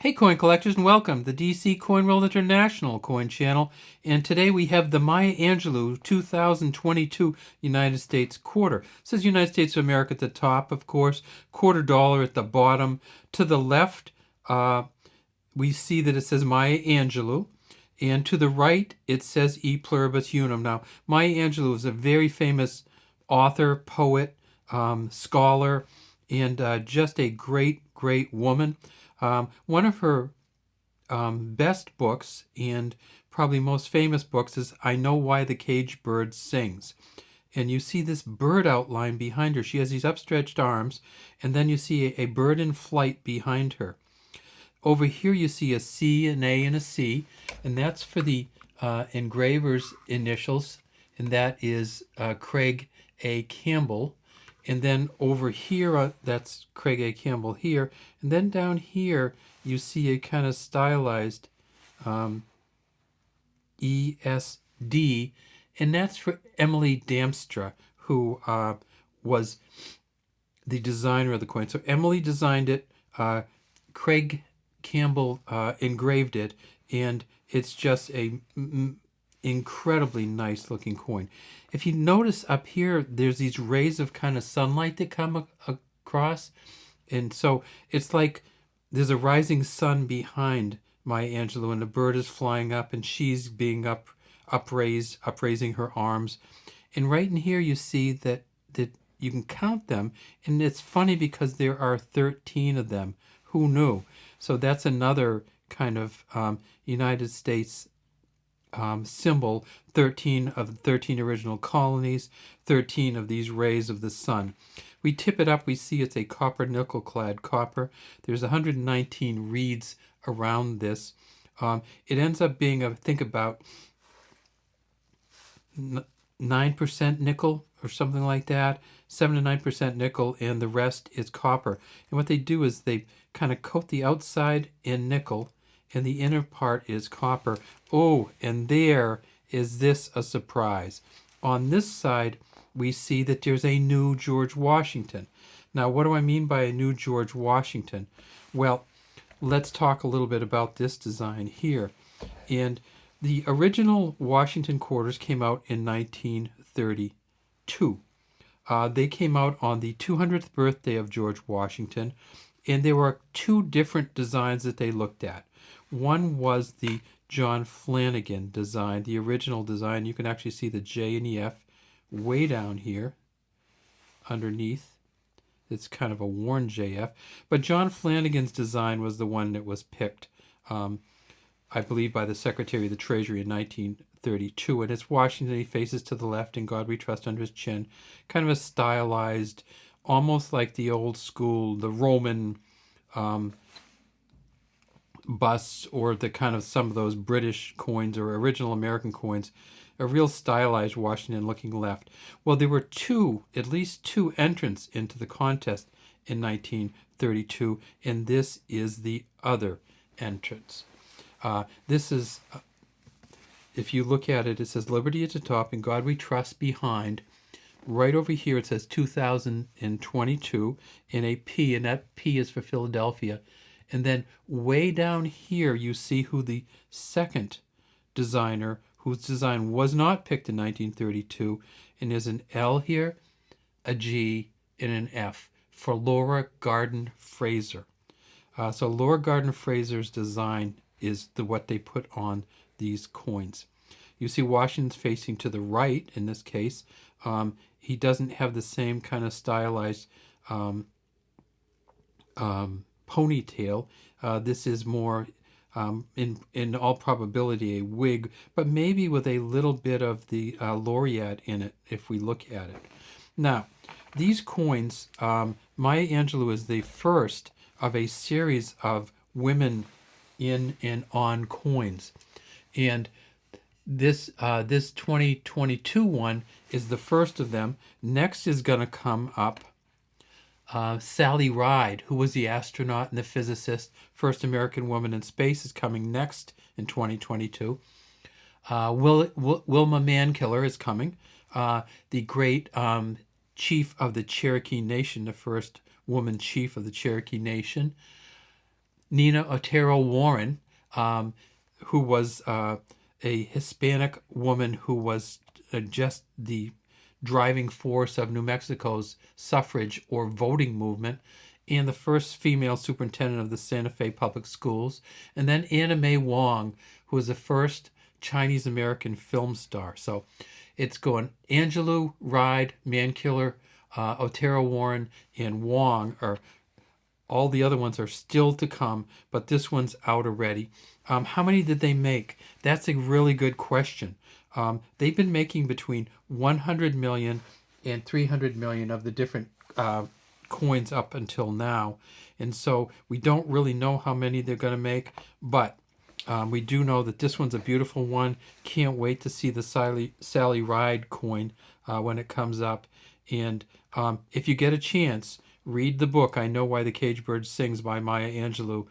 Hey coin collectors and welcome to the DC Coin World International coin channel, and today we have the Maya Angelou 2022 United States quarter. It says United States of America at the top, of course, quarter dollar at the bottom. To the left, we see that it says Maya Angelou, and to the right it says E Pluribus Unum. Now, Maya Angelou is a very famous author, poet, scholar, and just a great woman. One of her best books and probably most famous books is I Know Why the Caged Bird Sings. And you see this bird outline behind her. She has these upstretched arms, and then you see a bird in flight behind her. Over here you see a C, an A, and a C, and that's for the engraver's initials, and that is Craig A. Campbell. And then over here, that's Craig A. Campbell here. And then down here, you see a kind of stylized ESD, and that's for Emily Damstra, who was the designer of the coin. So Emily designed it, Craig Campbell engraved it, and it's just a incredibly nice looking coin. If you notice up here, there's these rays of kind of sunlight that come across, and so it's like there's a rising sun behind Maya Angelou, and the bird is flying up, and she's being upraising her arms. And right in here you see that you can count them, and it's funny because there are 13 of them. Who knew? So that's another kind of United States symbol, 13 of the 13 original colonies, 13 of these rays of the sun. We tip it up, we see it's a copper nickel clad copper. There's 119 reeds around this. It ends up being, I think, about 9% nickel or something like that, 7 to 9% nickel, and the rest is copper. And what they do is they kind of coat the outside in nickel, and the inner part is copper. Oh, and there is this a surprise. On this side, we see that there's a new George Washington. Now, what do I mean by a new George Washington? Well, let's talk a little bit about this design here. And the original Washington quarters came out in 1932. They came out on the 200th birthday of George Washington, and there were two different designs that they looked at. One was the John Flanagan design, the original design. You can actually see the J and the F way down here underneath. It's kind of a worn JF. But John Flanagan's design was the one that was picked, I believe, by the Secretary of the Treasury in 1932. And it's Washington. He faces to the left, "In God We Trust" under his chin. Kind of a stylized, almost like the old school, the Roman busts, or the kind of some of those British coins or original American coins, a real stylized Washington looking left. Well, there were at least two entrants into the contest in 1932, and this is the other entrance. This is, if you look at it, it says Liberty at the top and God We Trust behind. Right over here it says 2022 in a P, and that P is for Philadelphia. And then way down here you see who the second designer, whose design was not picked in 1932, and there's an L here, a G, and an F for Laura Garden Fraser. So Laura Garden Fraser's design is what they put on these coins. You see Washington's facing to the right in this case. He doesn't have the same kind of stylized ponytail. This is more, in all probability, a wig, but maybe with a little bit of the laureate in it if we look at it. Now, these coins, Maya Angelou is the first of a series of women in and on coins. And this 2022 one is the first of them. Next is going to come up Sally Ride, who was the astronaut and the physicist, first American woman in space, is coming next in 2022. Wilma Mankiller is coming. The great chief of the Cherokee Nation, the first woman chief of the Cherokee Nation. Nina Otero Warren, who was a Hispanic woman who was just the driving force of New Mexico's suffrage or voting movement, and the first female superintendent of the Santa Fe Public Schools. And then Anna May Wong, who was the first Chinese American film star. So it's going Angelou, Ride, Mankiller, Otero Warren, and Wong are all the other ones are still to come, but this one's out already. How many did they make? That's a really good question. They've been making between 100 million and 300 million of the different coins up until now. And so we don't really know how many they're going to make, but we do know that this one's a beautiful one. Can't wait to see the Sally Ride coin when it comes up. And if you get a chance, read the book, I Know Why the Cage Bird Sings by Maya Angelou,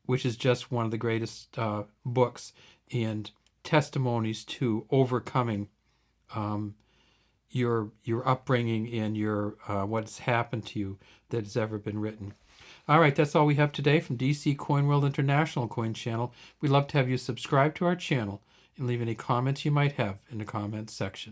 which is just one of the greatest books and testimonies to overcoming your upbringing and your what's happened to you that has ever been written. All right, that's all we have today from DC Coin World International Coin Channel. We'd love to have you subscribe to our channel and leave any comments you might have in the comments section.